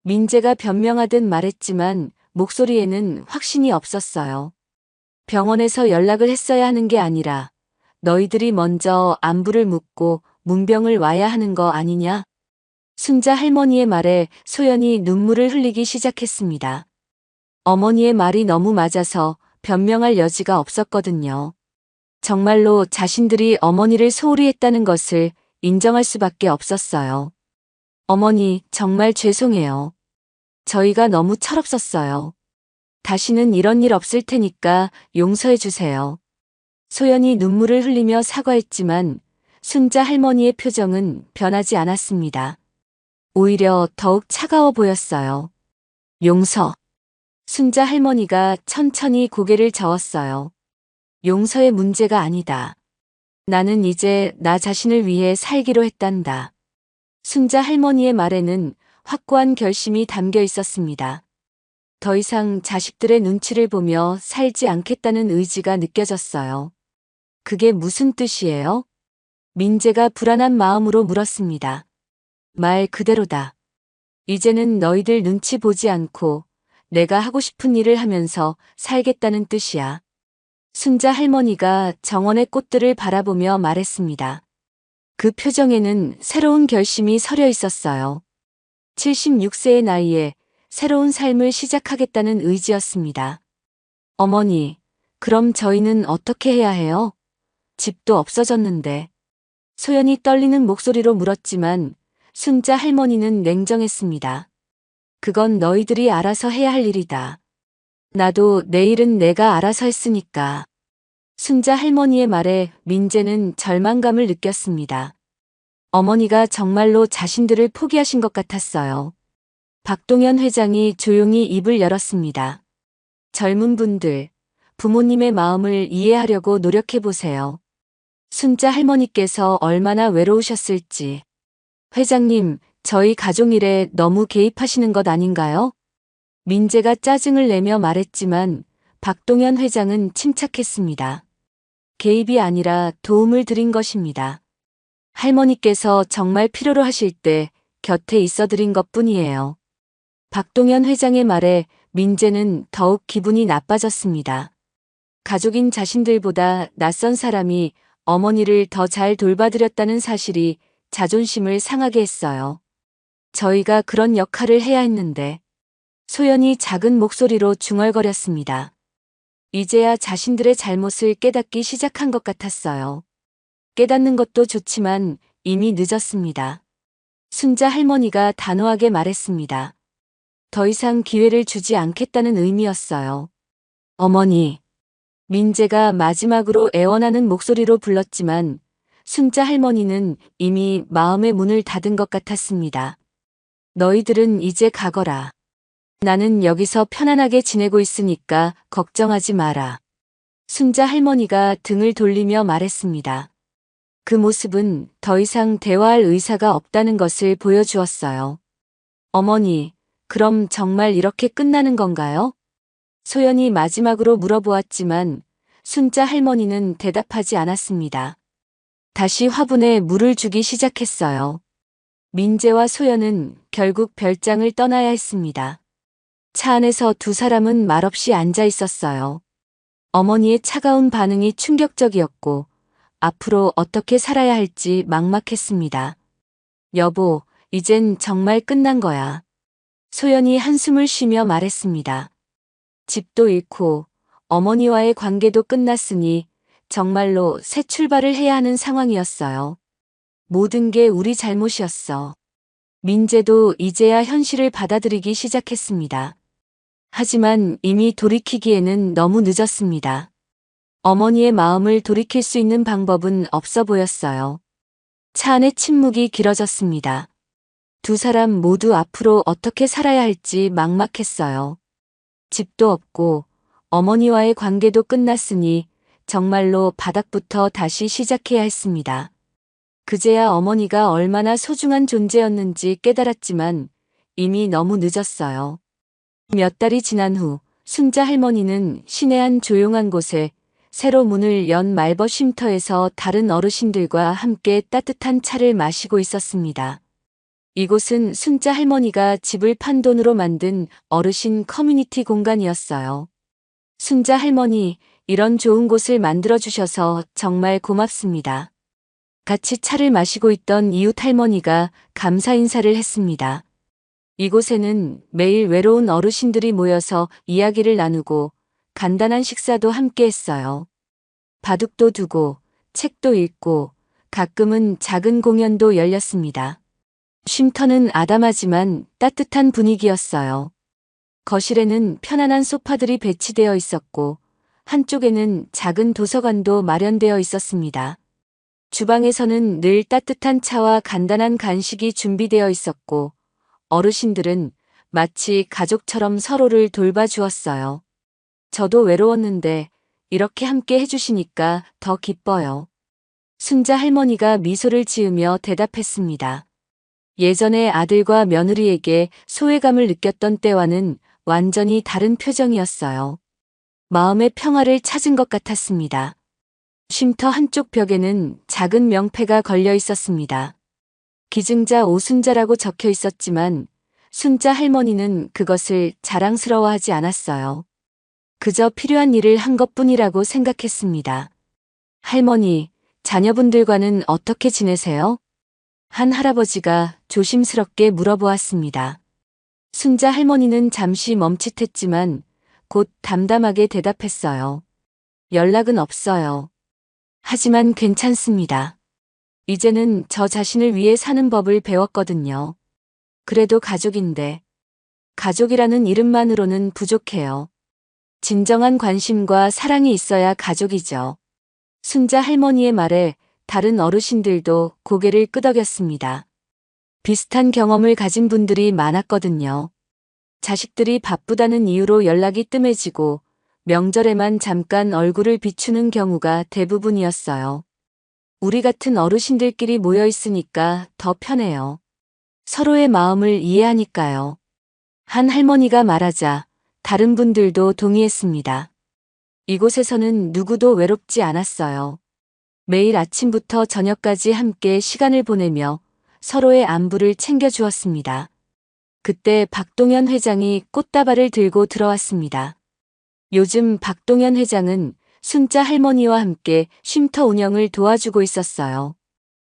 민재가 변명하듯 말했지만 목소리에는 확신이 없었어요. 병원에서 연락을 했어야 하는 게 아니라 너희들이 먼저 안부를 묻고 문병을 와야 하는 거 아니냐? 순자 할머니의 말에 소연이 눈물을 흘리기 시작했습니다. 어머니의 말이 너무 맞아서 변명할 여지가 없었거든요. 정말로 자신들이 어머니를 소홀히 했다는 것을 인정할 수밖에 없었어요. 어머니, 정말 죄송해요. 저희가 너무 철없었어요. 다시는 이런 일 없을 테니까 용서해 주세요. 소연이 눈물을 흘리며 사과했지만 순자 할머니의 표정은 변하지 않았습니다. 오히려 더욱 차가워 보였어요. 용서. 순자 할머니가 천천히 고개를 저었어요. 용서의 문제가 아니다. 나는 이제 나 자신을 위해 살기로 했단다. 순자 할머니의 말에는 확고한 결심이 담겨 있었습니다. 더 이상 자식들의 눈치를 보며 살지 않겠다는 의지가 느껴졌어요. 그게 무슨 뜻이에요? 민재가 불안한 마음으로 물었습니다. 말 그대로다. 이제는 너희들 눈치 보지 않고 내가 하고 싶은 일을 하면서 살겠다는 뜻이야. 순자 할머니가 정원의 꽃들을 바라보며 말했습니다. 그 표정에는 새로운 결심이 서려 있었어요. 76세의 나이에 새로운 삶을 시작하겠다는 의지였습니다. 어머니, 그럼 저희는 어떻게 해야 해요? 집도 없어졌는데. 소연이 떨리는 목소리로 물었지만 순자 할머니는 냉정했습니다. 그건 너희들이 알아서 해야 할 일이다. 나도 내일은 내가 알아서 했으니까. 순자 할머니의 말에 민재는 절망감을 느꼈습니다. 어머니가 정말로 자신들을 포기하신 것 같았어요. 박동현 회장이 조용히 입을 열었습니다. 젊은 분들, 부모님의 마음을 이해하려고 노력해보세요. 순자 할머니께서 얼마나 외로우셨을지. 회장님, 저희 가족 일에 너무 개입하시는 것 아닌가요? 민재가 짜증을 내며 말했지만 박동현 회장은 침착했습니다. 개입이 아니라 도움을 드린 것입니다. 할머니께서 정말 필요로 하실 때 곁에 있어 드린 것뿐이에요. 박동현 회장의 말에 민재는 더욱 기분이 나빠졌습니다. 가족인 자신들보다 낯선 사람이 어머니를 더 잘 돌봐드렸다는 사실이 자존심을 상하게 했어요. 저희가 그런 역할을 해야 했는데. 소연이 작은 목소리로 중얼거렸습니다. 이제야 자신들의 잘못을 깨닫기 시작한 것 같았어요. 깨닫는 것도 좋지만 이미 늦었습니다. 순자 할머니가 단호하게 말했습니다. 더 이상 기회를 주지 않겠다는 의미였어요. 어머니. 민재가 마지막으로 애원하는 목소리로 불렀지만 순자 할머니는 이미 마음의 문을 닫은 것 같았습니다. 너희들은 이제 가거라. 나는 여기서 편안하게 지내고 있으니까 걱정하지 마라. 순자 할머니가 등을 돌리며 말했습니다. 그 모습은 더 이상 대화할 의사가 없다는 것을 보여주었어요. 어머니, 그럼 정말 이렇게 끝나는 건가요? 소연이 마지막으로 물어보았지만 순자 할머니는 대답하지 않았습니다. 다시 화분에 물을 주기 시작했어요. 민재와 소연은 결국 별장을 떠나야 했습니다. 차 안에서 두 사람은 말없이 앉아 있었어요. 어머니의 차가운 반응이 충격적이었고 앞으로 어떻게 살아야 할지 막막했습니다. 여보, 이젠 정말 끝난 거야. 소연이 한숨을 쉬며 말했습니다. 집도 잃고 어머니와의 관계도 끝났으니 정말로 새 출발을 해야 하는 상황이었어요. 모든 게 우리 잘못이었어. 민재도 이제야 현실을 받아들이기 시작했습니다. 하지만 이미 돌이키기에는 너무 늦었습니다. 어머니의 마음을 돌이킬 수 있는 방법은 없어 보였어요. 차 안의 침묵이 길어졌습니다. 두 사람 모두 앞으로 어떻게 살아야 할지 막막했어요. 집도 없고 어머니와의 관계도 끝났으니 정말로 바닥부터 다시 시작해야 했습니다. 그제야 어머니가 얼마나 소중한 존재였는지 깨달았지만 이미 너무 늦었어요. 몇 달이 지난 후 순자 할머니는 시내 한 조용한 곳에 새로 문을 연 말벗 쉼터에서 다른 어르신들과 함께 따뜻한 차를 마시고 있었습니다. 이곳은 순자 할머니가 집을 판 돈으로 만든 어르신 커뮤니티 공간이었어요. 순자 할머니, 이런 좋은 곳을 만들어주셔서 정말 고맙습니다. 같이 차를 마시고 있던 이웃 할머니가 감사 인사를 했습니다. 이곳에는 매일 외로운 어르신들이 모여서 이야기를 나누고 간단한 식사도 함께 했어요. 바둑도 두고 책도 읽고 가끔은 작은 공연도 열렸습니다. 쉼터는 아담하지만 따뜻한 분위기였어요. 거실에는 편안한 소파들이 배치되어 있었고 한쪽에는 작은 도서관도 마련되어 있었습니다. 주방에서는 늘 따뜻한 차와 간단한 간식이 준비되어 있었고 어르신들은 마치 가족처럼 서로를 돌봐주었어요. 저도 외로웠는데 이렇게 함께 해주시니까 더 기뻐요. 순자 할머니가 미소를 지으며 대답했습니다. 예전에 아들과 며느리에게 소외감을 느꼈던 때와는 완전히 다른 표정이었어요. 마음의 평화를 찾은 것 같았습니다. 쉼터 한쪽 벽에는 작은 명패가 걸려 있었습니다. 기증자 오순자라고 적혀 있었지만 순자 할머니는 그것을 자랑스러워하지 않았어요. 그저 필요한 일을 한 것뿐이라고 생각했습니다. 할머니, 자녀분들과는 어떻게 지내세요? 한 할아버지가 조심스럽게 물어보았습니다. 순자 할머니는 잠시 멈칫했지만 곧 담담하게 대답했어요. 연락은 없어요. 하지만 괜찮습니다. 이제는 저 자신을 위해 사는 법을 배웠거든요. 그래도 가족인데, 가족이라는 이름만으로는 부족해요. 진정한 관심과 사랑이 있어야 가족이죠. 순자 할머니의 말에 다른 어르신들도 고개를 끄덕였습니다. 비슷한 경험을 가진 분들이 많았거든요. 자식들이 바쁘다는 이유로 연락이 뜸해지고 명절에만 잠깐 얼굴을 비추는 경우가 대부분이었어요. 우리 같은 어르신들끼리 모여 있으니까 더 편해요. 서로의 마음을 이해하니까요. 한 할머니가 말하자 다른 분들도 동의했습니다. 이곳에서는 누구도 외롭지 않았어요. 매일 아침부터 저녁까지 함께 시간을 보내며 서로의 안부를 챙겨주었습니다. 그때 박동현 회장이 꽃다발을 들고 들어왔습니다. 요즘 박동현 회장은 순자 할머니와 함께 쉼터 운영을 도와주고 있었어요.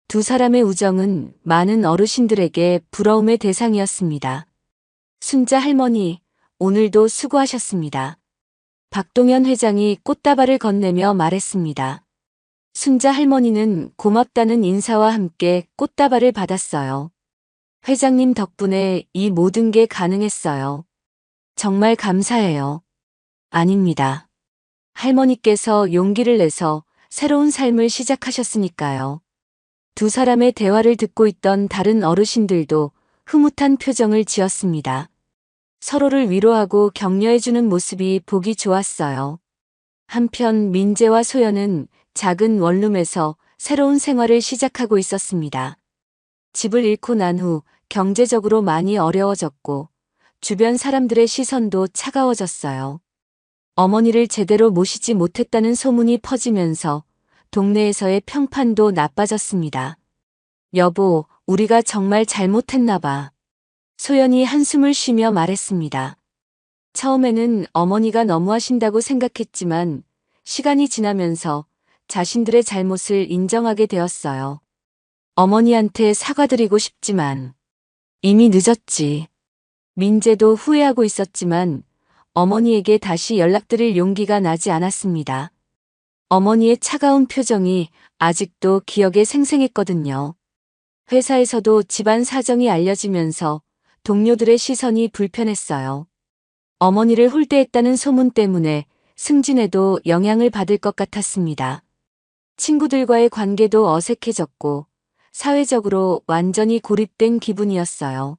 두 사람의 우정은 많은 어르신들에게 부러움의 대상이었습니다. 순자 할머니, 오늘도 수고하셨습니다. 박동현 회장이 꽃다발을 건네며 말했습니다. 순자 할머니는 고맙다는 인사와 함께 꽃다발을 받았어요. 회장님 덕분에 이 모든 게 가능했어요. 정말 감사해요. 아닙니다. 할머니께서 용기를 내서 새로운 삶을 시작하셨으니까요. 두 사람의 대화를 듣고 있던 다른 어르신들도 흐뭇한 표정을 지었습니다. 서로를 위로하고 격려해주는 모습이 보기 좋았어요. 한편 민재와 소연은 작은 원룸에서 새로운 생활을 시작하고 있었습니다. 집을 잃고 난 후 경제적으로 많이 어려워졌고 주변 사람들의 시선도 차가워졌어요. 어머니를 제대로 모시지 못했다는 소문이 퍼지면서 동네에서의 평판도 나빠졌습니다. 여보, 우리가 정말 잘못했나 봐. 소연이 한숨을 쉬며 말했습니다. 처음에는 어머니가 너무하신다고 생각했지만 시간이 지나면서 자신들의 잘못을 인정하게 되었어요. 어머니한테 사과드리고 싶지만 이미 늦었지. 민재도 후회하고 있었지만 어머니에게 다시 연락드릴 용기가 나지 않았습니다. 어머니의 차가운 표정이 아직도 기억에 생생했거든요. 회사에서도 집안 사정이 알려지면서 동료들의 시선이 불편했어요. 어머니를 홀대했다는 소문 때문에 승진에도 영향을 받을 것 같았습니다. 친구들과의 관계도 어색해졌고 사회적으로 완전히 고립된 기분이었어요.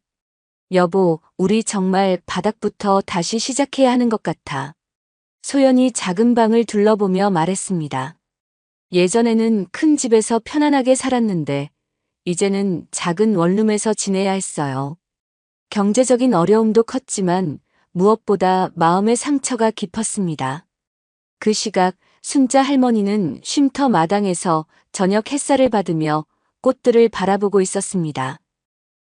여보, 우리 정말 바닥부터 다시 시작해야 하는 것 같아. 소연이 작은 방을 둘러보며 말했습니다. 예전에는 큰 집에서 편안하게 살았는데 이제는 작은 원룸에서 지내야 했어요. 경제적인 어려움도 컸지만 무엇보다 마음의 상처가 깊었습니다. 그 시각 순자 할머니는 쉼터 마당에서 저녁 햇살을 받으며 꽃들을 바라보고 있었습니다.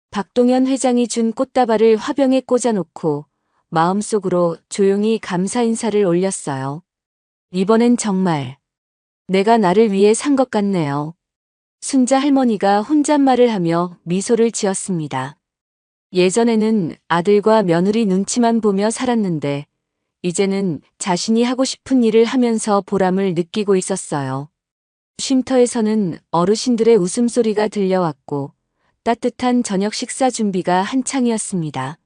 박동현 회장이 준 꽃다발을 화병에 꽂아놓고 마음속으로 조용히 감사 인사를 올렸어요. 이번엔 정말 내가 나를 위해 산 것 같네요. 순자 할머니가 혼잣말을 하며 미소를 지었습니다. 예전에는 아들과 며느리 눈치만 보며 살았는데 이제는 자신이 하고 싶은 일을 하면서 보람을 느끼고 있었어요. 쉼터에서는 어르신들의 웃음소리가 들려왔고 따뜻한 저녁 식사 준비가 한창이었습니다.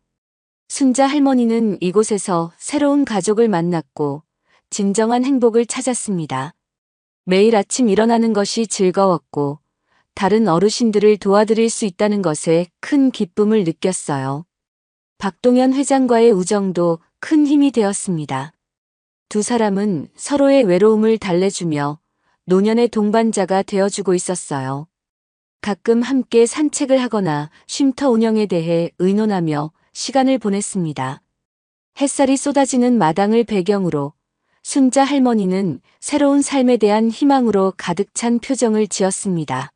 순자 할머니는 이곳에서 새로운 가족을 만났고 진정한 행복을 찾았습니다. 매일 아침 일어나는 것이 즐거웠고 다른 어르신들을 도와드릴 수 있다는 것에 큰 기쁨을 느꼈어요. 박동현 회장과의 우정도 큰 힘이 되었습니다. 두 사람은 서로의 외로움을 달래주며 노년의 동반자가 되어주고 있었어요. 가끔 함께 산책을 하거나 쉼터 운영에 대해 의논하며 시간을 보냈습니다. 햇살이 쏟아지는 마당을 배경으로 순자 할머니는 새로운 삶에 대한 희망으로 가득 찬 표정을 지었습니다.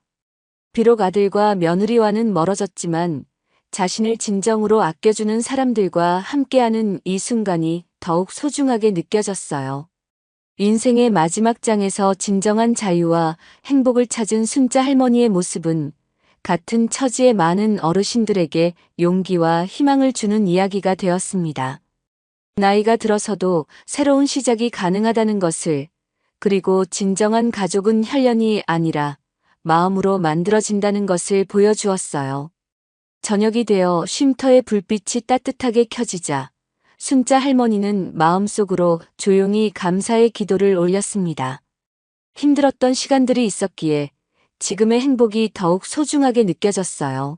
비록 아들과 며느리와는 멀어졌지만 자신을 진정으로 아껴주는 사람들과 함께하는 이 순간이 더욱 소중하게 느껴졌어요. 인생의 마지막 장에서 진정한 자유와 행복을 찾은 순자 할머니의 모습은 같은 처지의 많은 어르신들에게 용기와 희망을 주는 이야기가 되었습니다. 나이가 들어서도 새로운 시작이 가능하다는 것을, 그리고 진정한 가족은 혈연이 아니라 마음으로 만들어진다는 것을 보여주었어요. 저녁이 되어 쉼터의 불빛이 따뜻하게 켜지자 순자 할머니는 마음속으로 조용히 감사의 기도를 올렸습니다. 힘들었던 시간들이 있었기에 지금의 행복이 더욱 소중하게 느껴졌어요.